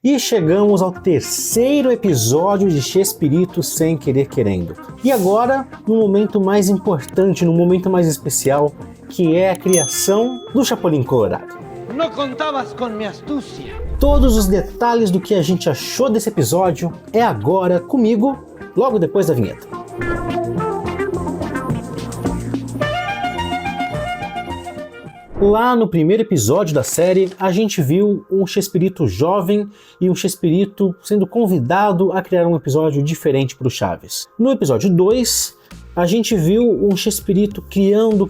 E chegamos ao terceiro episódio de Chespirito Sem Querer Querendo. E agora, no momento mais importante, no momento mais especial, que é a criação do Chapolin Colorado. Não contavas com minha astúcia. Todos os detalhes do que a gente achou desse episódio é agora comigo, logo depois da vinheta. Lá no primeiro episódio da série, a gente viu um Chespirito jovem e um Chespirito sendo convidado a criar um episódio diferente para o Chaves. No episódio 2, a gente viu um Chespirito criando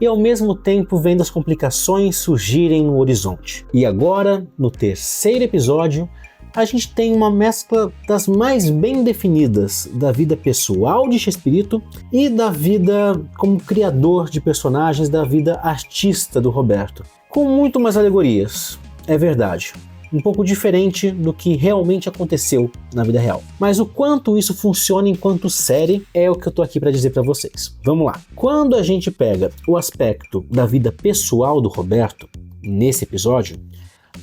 e ao mesmo tempo vendo as complicações surgirem no horizonte. E agora, no terceiro episódio, a gente tem uma mescla das mais bem definidas da vida pessoal de Chespirito e da vida como criador de personagens, da vida artista do Roberto. Com muito mais alegorias, é verdade. Um pouco diferente do que realmente aconteceu na vida real. Mas o quanto isso funciona enquanto série é o que eu tô aqui para dizer para vocês. Vamos lá. Quando a gente pega o aspecto da vida pessoal do Roberto, nesse episódio,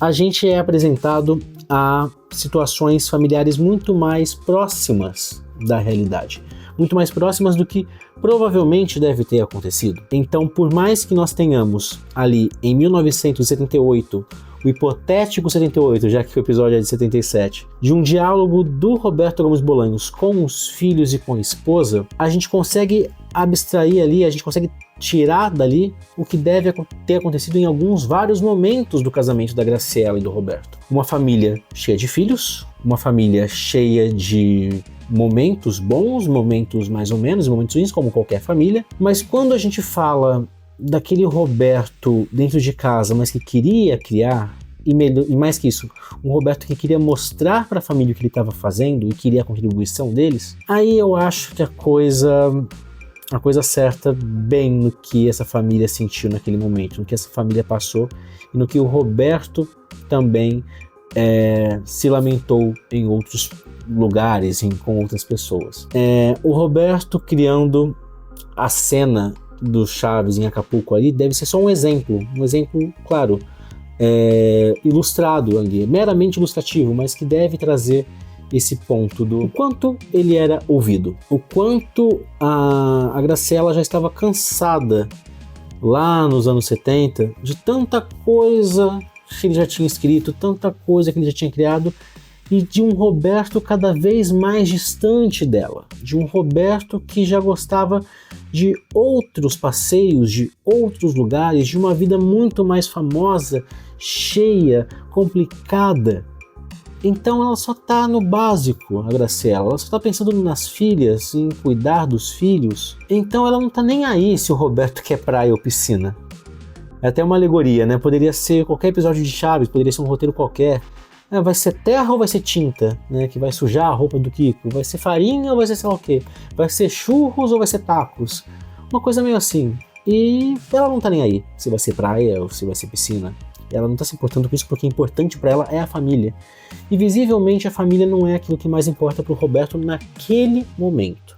a gente é apresentado a situações familiares muito mais próximas da realidade. Muito mais próximas do que provavelmente deve ter acontecido. Então, por mais que nós tenhamos ali em 1978, o hipotético 78, já que o episódio é de 77, de um diálogo do Roberto Gomes Bolanhos com os filhos e com a esposa, a gente consegue abstrair ali, a gente consegue tirar dali o que deve ter acontecido em vários momentos do casamento da Graciela e do Roberto. Uma família cheia de filhos, uma família cheia de momentos bons, momentos mais ou menos, momentos ruins, como qualquer família, mas quando a gente fala daquele Roberto dentro de casa, mas que queria criar, e mais que isso, um Roberto que queria mostrar para a família o que ele estava fazendo e queria a contribuição deles, aí eu acho que a coisa acerta bem no que essa família sentiu naquele momento, no que essa família passou e no que o Roberto também se lamentou em outros lugares, com outras pessoas. O Roberto criando a cena do Chaves em Acapulco ali deve ser só um exemplo, claro, ilustrado ali, meramente ilustrativo, mas que deve trazer esse ponto do quanto ele era ouvido, o quanto a Graciela já estava cansada lá nos anos 70 de tanta coisa que ele já tinha escrito, tanta coisa que ele já tinha criado, e de um Roberto cada vez mais distante dela, de um Roberto que já gostava de outros passeios, de outros lugares, de uma vida muito mais famosa, cheia, complicada. Então ela só tá no básico, a Graciela, ela só tá pensando nas filhas, em cuidar dos filhos. Então ela não tá nem aí se o Roberto quer praia ou piscina. É até uma alegoria, né? Poderia ser qualquer episódio de Chaves, poderia ser um roteiro qualquer. Vai ser terra ou vai ser tinta, né? Que vai sujar a roupa do Kiko? Vai ser farinha ou vai ser sei lá o quê? Vai ser churros ou vai ser tacos? Uma coisa meio assim. E ela não tá nem aí se vai ser praia ou se vai ser piscina. Ela não está se importando com isso porque o importante para ela é a família. E visivelmente a família não é aquilo que mais importa para o Roberto naquele momento.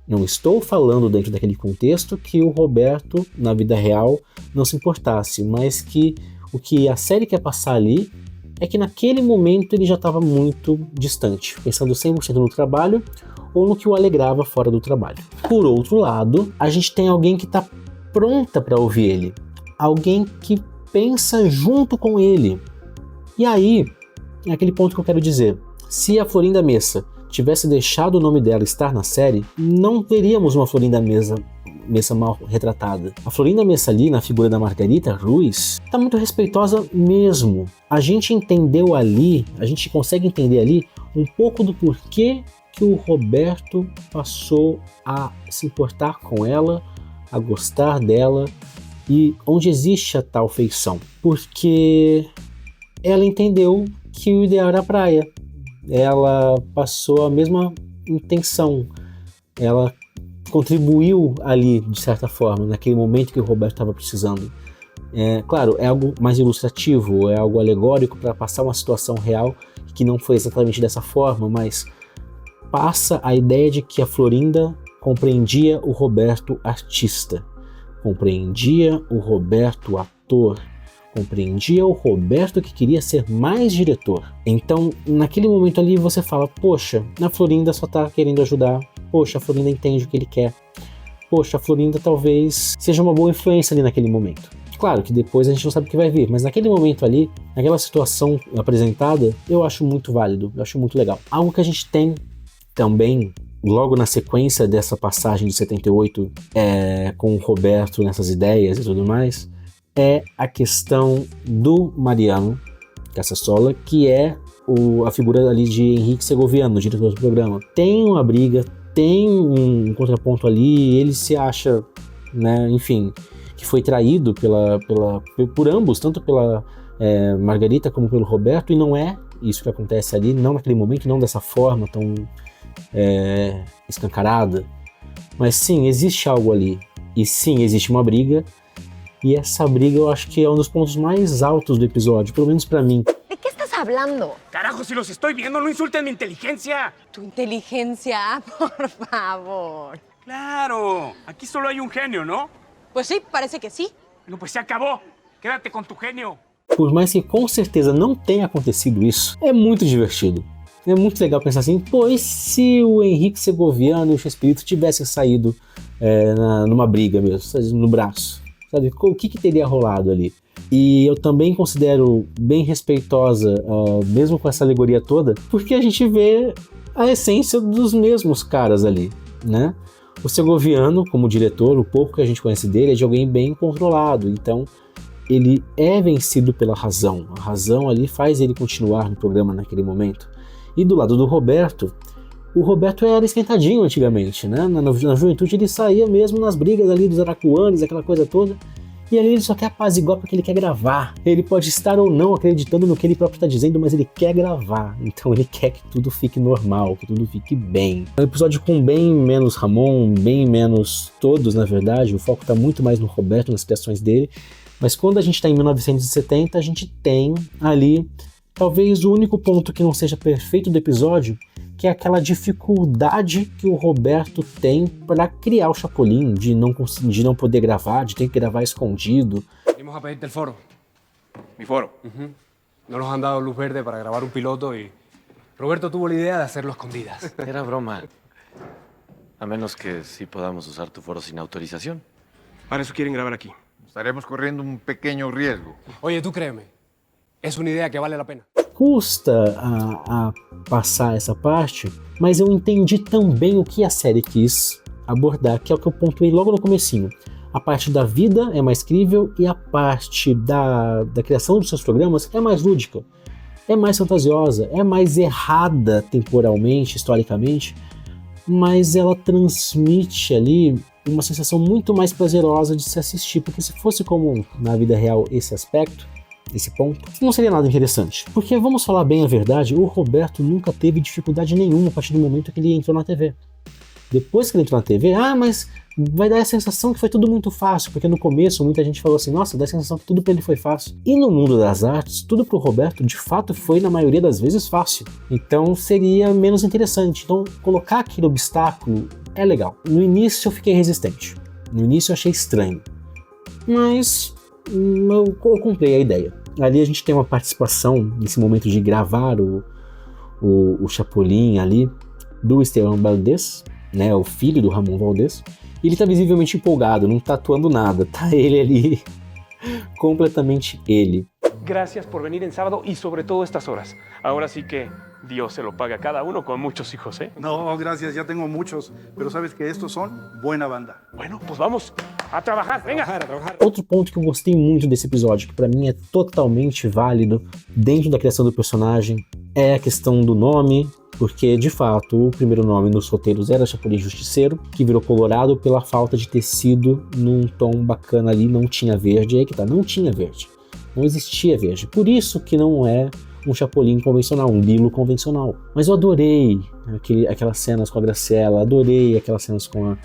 Não estou falando dentro daquele contexto que o Roberto, na vida real, não se importasse, mas que o que a série quer passar ali é que naquele momento ele já estava muito distante, pensando 100% no trabalho ou no que o alegrava fora do trabalho. Por outro lado, a gente tem alguém que está pronta para ouvir ele. Alguém que pensa junto com ele. E aí, é aquele ponto que eu quero dizer. Se a Florinda Messa tivesse deixado o nome dela estar na série, não teríamos uma Florinda Messa mal retratada. A Florinda Messa ali, na figura da Margarita Ruiz, tá muito respeitosa mesmo. A gente entendeu ali, a gente consegue entender ali um pouco do porquê que o Roberto passou a se importar com ela, a gostar dela, e onde existe a tal feição, porque ela entendeu que o ideal era a praia, ela passou a mesma intenção, ela contribuiu ali de certa forma, naquele momento que o Roberto estava precisando. Claro, é algo mais ilustrativo, é algo alegórico para passar uma situação real que não foi exatamente dessa forma, mas passa a ideia de que a Florinda compreendia o Roberto artista, compreendia o Roberto ator, compreendia o Roberto que queria ser mais diretor. Então, naquele momento ali, você fala, poxa, a Florinda só tá querendo ajudar, poxa, a Florinda entende o que ele quer, poxa, a Florinda talvez seja uma boa influência ali naquele momento. Claro que depois a gente não sabe o que vai vir, mas naquele momento ali, naquela situação apresentada, eu acho muito válido, eu acho muito legal. Algo que a gente tem também, logo na sequência dessa passagem de 78, com o Roberto nessas ideias e tudo mais, é a questão do Mariano Casasola, que é a figura ali de Henrique Segoviano, diretor do programa. Tem uma briga, tem um contraponto ali, ele se acha, né, enfim, que foi traído por ambos, tanto pela Margarita como pelo Roberto, e não é isso que acontece ali, não naquele momento, não dessa forma tão escancarada, mas sim, existe algo ali, e sim, existe uma briga, e essa briga eu acho que é um dos pontos mais altos do episódio, pelo menos pra mim. ¿De qué estás hablando? Carajo, si los estoy viendo, no insulten mi inteligencia. ¿Tu inteligencia? Por favor. Claro, aquí solo hay un genio, ¿no? Pues sí, parece que sí. Bueno, pues se acabó. Quédate con tu genio. Por mais que com certeza não tenha acontecido isso, é muito divertido. É muito legal pensar assim, pois se o Henrique Segoviano e o Chespirito tivessem saído numa briga mesmo, no braço, sabe? O que teria rolado ali? E eu também considero bem respeitosa, mesmo com essa alegoria toda, porque a gente vê a essência dos mesmos caras ali, né? O Segoviano, como diretor, o pouco que a gente conhece dele é de alguém bem controlado, então ele é vencido pela razão. A razão ali faz ele continuar no programa naquele momento. E do lado do Roberto, o Roberto era esquentadinho antigamente, né? Na juventude ele saía mesmo nas brigas ali dos aracuanes, aquela coisa toda, e ali ele só quer apaziguar porque ele quer gravar. Ele pode estar ou não acreditando no que ele próprio está dizendo, mas ele quer gravar. Então ele quer que tudo fique normal, que tudo fique bem. É um episódio com bem menos Ramon, bem menos todos, na verdade. O foco está muito mais no Roberto, nas criações dele. Mas quando a gente está em 1970, a gente tem ali talvez o único ponto que não seja perfeito do episódio, que é aquela dificuldade que o Roberto tem para criar o Chapolin, de não poder gravar, de ter que gravar escondido. Venimos a pedirte el foro. Mi foro. No nos han dado luz verde para grabar un piloto y Roberto tuvo la idea de hacerlo a escondidas. Era broma. A menos que sí podamos usar tu foro sin autorización. Para eso quieren grabar aquí. Estaremos corriendo un pequeño riesgo. Oye, tú créeme, es una idea que vale la pena. Custa a passar essa parte, mas eu entendi também o que a série quis abordar, que é o que eu pontuei logo no comecinho. A parte da vida é mais crível e a parte da criação dos seus programas é mais lúdica, é mais fantasiosa, é mais errada temporalmente, historicamente, mas ela transmite ali uma sensação muito mais prazerosa de se assistir, porque se fosse como na vida real esse aspecto, esse ponto, não seria nada interessante. Porque, vamos falar bem a verdade, o Roberto nunca teve dificuldade nenhuma a partir do momento que ele entrou na TV. Depois que ele entrou na TV, mas vai dar a sensação que foi tudo muito fácil, porque no começo muita gente falou assim, nossa, dá a sensação que tudo pra ele foi fácil. E no mundo das artes, tudo pro Roberto, de fato, foi na maioria das vezes fácil. Então seria menos interessante. Então colocar aquele obstáculo é legal. No início eu fiquei resistente. No início eu achei estranho. Mas eu comprei a ideia. Ali a gente tem uma participação, nesse momento de gravar o Chapolin ali, do Esteban Valdés, né, o filho do Ramon Valdés, e ele tá visivelmente empolgado, não tá atuando nada, tá ele ali, completamente ele. Gracias por venir en sábado y sobre todo estas horas. Ahora sí que Dios se lo paga a cada uno con muchos hijos, ¿eh? No, gracias, ya tengo muchos, pero sabes que estos son buena banda. Bueno, pues vamos a trabajar, venga. A trabajar. Outro ponto que eu gostei muito desse episódio, que pra mim é totalmente válido dentro da criação do personagem, é a questão do nome, porque de fato o primeiro nome nos roteiros era Chapolin Justiceiro, que virou colorado pela falta de tecido num tom bacana ali, não tinha verde, aí que tá, não tinha verde, não existia verde, por isso que não é um Chapolin convencional, um Lilo convencional. Mas eu adorei aquelas cenas com a Graciela, adorei aquelas cenas com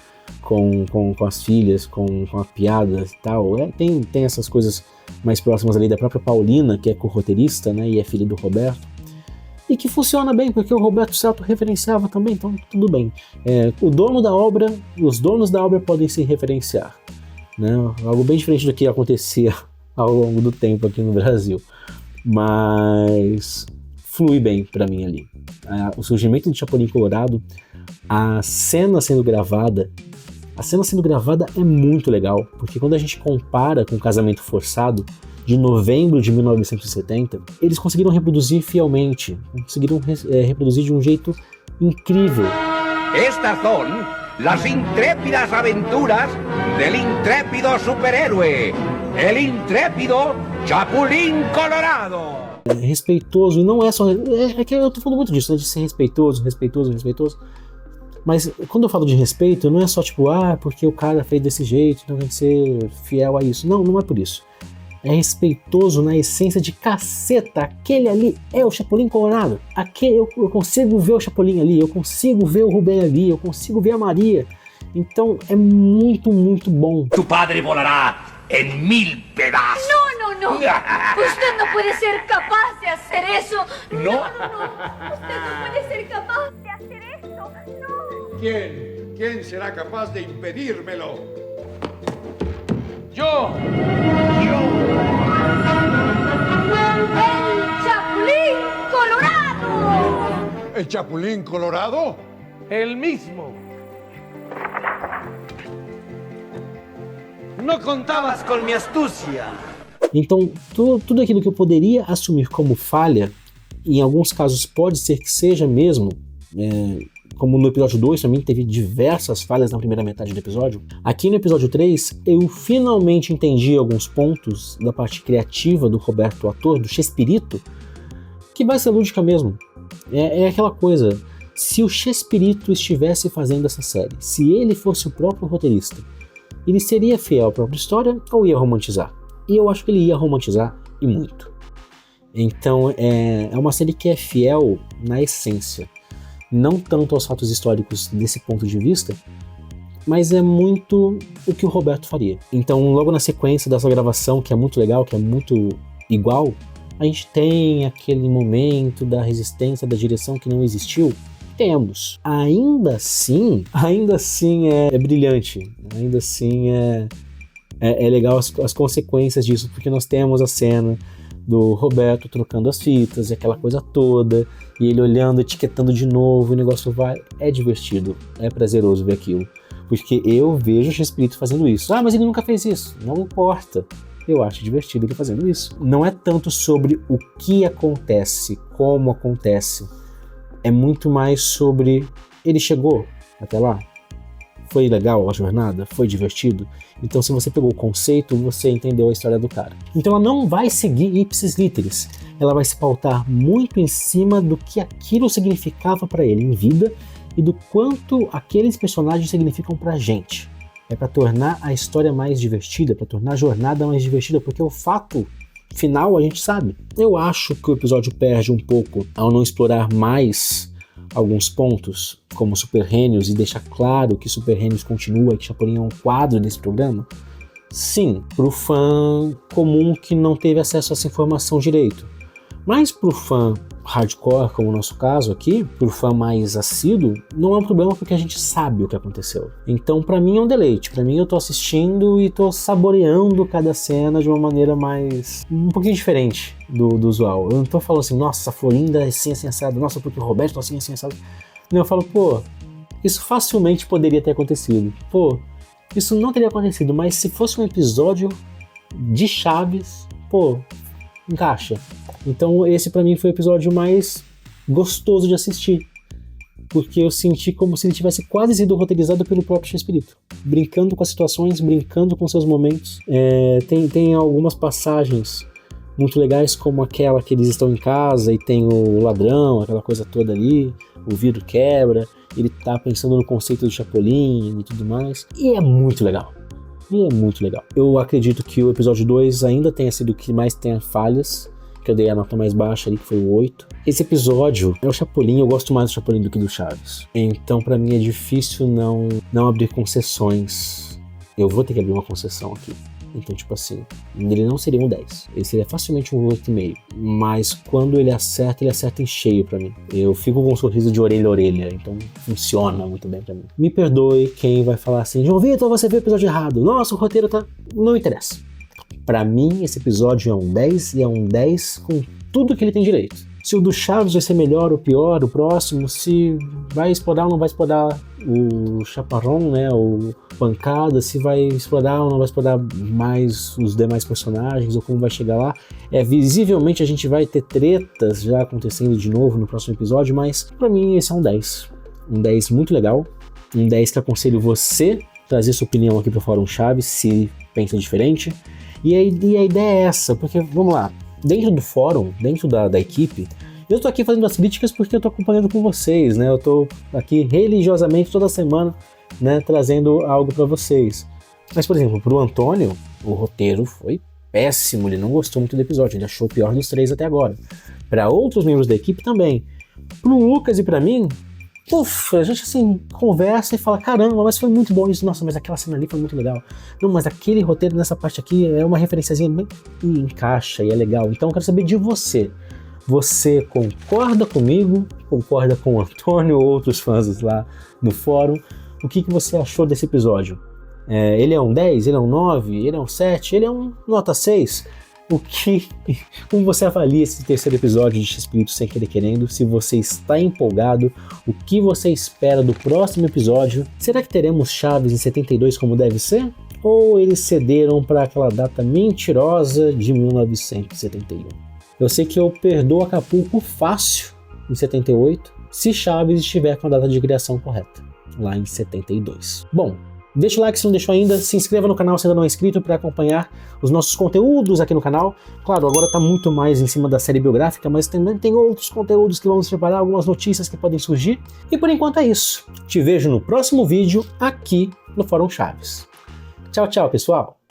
as filhas, com a piada e tal. Tem essas coisas mais próximas ali da própria Paulina, que é co-roteirista, né, e é filha do Roberto. E que funciona bem, porque o Roberto se autorreferenciava também, então tudo bem. O dono da obra, os donos da obra podem se referenciar, né? Algo bem diferente do que acontecia ao longo do tempo aqui no Brasil. Mas flui bem pra mim ali. O surgimento do Chapolin Colorado, a cena sendo gravada é muito legal, porque quando a gente compara com o Casamento Forçado, de novembro de 1970, eles conseguiram reproduzir fielmente, conseguiram reproduzir de um jeito incrível. Estas son las intrépidas aventuras del intrépido superhéroe, el intrépido Chapulín Colorado. É respeitoso, e não é só... É que eu tô falando muito disso, né, de ser respeitoso. Mas quando eu falo de respeito, não é só tipo, porque o cara fez desse jeito, então tem que ser fiel a isso. Não, não é por isso. É respeitoso na essência de caceta. Aquele ali é o Chapolin Colorado. Eu consigo ver o Chapolin ali, eu consigo ver o Rubem ali, eu consigo ver a Maria. Então é muito, muito bom. Tu padre volará en 1000 pedazos. No. Usted no puede ser capaz de hacer eso. No. Usted no puede ser capaz de hacer eso. No. ¿Quién será capaz de impedírmelo? Yo. ¡El Chapulín Colorado! ¿El Chapulín Colorado? El mismo. No contabas con mi astucia. Então, tudo aquilo que eu poderia assumir como falha, em alguns casos pode ser que seja mesmo, como no episódio 2 também teve diversas falhas na primeira metade do episódio. Aqui no episódio 3, eu finalmente entendi alguns pontos da parte criativa do Roberto, o ator, do Chespirito, que vai ser lúdica mesmo. É aquela coisa, se o Chespirito estivesse fazendo essa série, se ele fosse o próprio roteirista, ele seria fiel à própria história ou ia romantizar? E eu acho que ele ia romantizar, e muito. Então é uma série que é fiel na essência, não tanto aos fatos históricos desse ponto de vista, mas é muito o que o Roberto faria. Então logo na sequência dessa gravação, que é muito legal, que é muito igual, a gente tem aquele momento da resistência, da direção que não existiu. Temos. Ainda assim é brilhante, ainda assim é legal as consequências disso, porque nós temos a cena do Roberto trocando as fitas e aquela coisa toda, e ele olhando, etiquetando de novo, o negócio vai... É divertido, é prazeroso ver aquilo, porque eu vejo o Chespirito fazendo isso. Mas ele nunca fez isso. Não importa. Eu acho divertido ele fazendo isso. Não é tanto sobre o que acontece, como acontece. É muito mais sobre ele chegou até lá. Foi legal a jornada? Foi divertido? Então, se você pegou o conceito, você entendeu a história do cara. Então, ela não vai seguir ipsis literis. Ela vai se pautar muito em cima do que aquilo significava para ele em vida e do quanto aqueles personagens significam pra gente. É para tornar a história mais divertida, para tornar a jornada mais divertida, porque o fato final a gente sabe. Eu acho que o episódio perde um pouco ao não explorar mais alguns pontos, como Super Hênios, e deixar claro que Super Hênios continua e que Chapolin é um quadro desse programa. Sim, pro fã comum que não teve acesso a essa informação direito. Mas pro fã hardcore, como o nosso caso aqui, pro fã mais assíduo, não é um problema porque a gente sabe o que aconteceu. Então pra mim é um deleite, pra mim eu tô assistindo e tô saboreando cada cena de uma maneira um pouquinho diferente do usual. Eu não tô falando assim, nossa, a Florinda é assim assado, nossa, porque o Roberto é assim assado. Não, eu falo, isso facilmente poderia ter acontecido. Isso não teria acontecido, mas se fosse um episódio de Chaves, encaixa. Então esse pra mim foi o episódio mais gostoso de assistir, porque eu senti como se ele tivesse quase sido roteirizado pelo próprio Chespirito, brincando com as situações, brincando com seus momentos. Tem algumas passagens muito legais, como aquela que eles estão em casa e tem o ladrão, aquela coisa toda ali, o vidro quebra, ele tá pensando no conceito do Chapolin e tudo mais, e é muito legal. Eu acredito que o episódio 2 ainda tenha sido o que mais tenha falhas, que eu dei a nota mais baixa ali, que foi o 8. Esse episódio é o Chapolin, eu gosto mais do Chapolin do que do Chaves. Então pra mim é difícil não abrir concessões. Eu vou ter que abrir uma concessão aqui. Então tipo assim, ele não seria um 10. Ele seria facilmente um 8,5. Mas quando ele acerta em cheio pra mim. Eu fico com um sorriso de orelha a orelha. Então funciona muito bem pra mim. Me perdoe quem vai falar assim, João Vitor, você viu o episódio errado. Nossa, o roteiro tá... Não interessa. Pra mim, esse episódio é um 10 e é um 10 com tudo que ele tem direito. Se o do Chaves vai ser melhor ou pior, o próximo, se vai explorar ou não vai explorar o Chaparrão, né, o Pancada, se vai explorar ou não vai explorar mais os demais personagens, ou como vai chegar lá. Visivelmente a gente vai ter tretas já acontecendo de novo no próximo episódio, mas pra mim esse é um 10. Um 10 muito legal, um 10 que aconselho você trazer sua opinião aqui pro Fórum Chaves, se pensa diferente. E a ideia é essa, porque, vamos lá, dentro do fórum, dentro da equipe, eu tô aqui fazendo as críticas porque eu tô acompanhando com vocês, né? Eu tô aqui religiosamente toda semana, né, trazendo algo para vocês. Mas, por exemplo, pro Antônio, o roteiro foi péssimo, ele não gostou muito do episódio, ele achou o pior dos 3 até agora. Para outros membros da equipe também. Pro Lucas e para mim, a gente assim conversa e fala, caramba, mas foi muito bom isso, nossa, mas aquela cena ali foi muito legal. Não, mas aquele roteiro nessa parte aqui é uma referenciazinha bem e encaixa e é legal. Então eu quero saber de você. Você concorda comigo? Concorda com o Antônio ou outros fãs lá no fórum? O que você achou desse episódio? Ele é um 10? Ele é um 9? Ele é um 7? Ele é um nota 6? Como você avalia esse terceiro episódio de X-Espírito Sem Querer Querendo? Se você está empolgado, o que você espera do próximo episódio? Será que teremos Chaves em 72 como deve ser? Ou eles cederam para aquela data mentirosa de 1971? Eu sei que eu perdoo Acapulco fácil em 78, se Chaves estiver com a data de criação correta, lá em 72. Bom, deixa o like se não deixou ainda, se inscreva no canal se ainda não é inscrito para acompanhar os nossos conteúdos aqui no canal. Claro, agora está muito mais em cima da série biográfica, mas também tem outros conteúdos que vamos preparar, algumas notícias que podem surgir. E por enquanto é isso. Te vejo no próximo vídeo aqui no Fórum Chaves. Tchau, tchau, pessoal!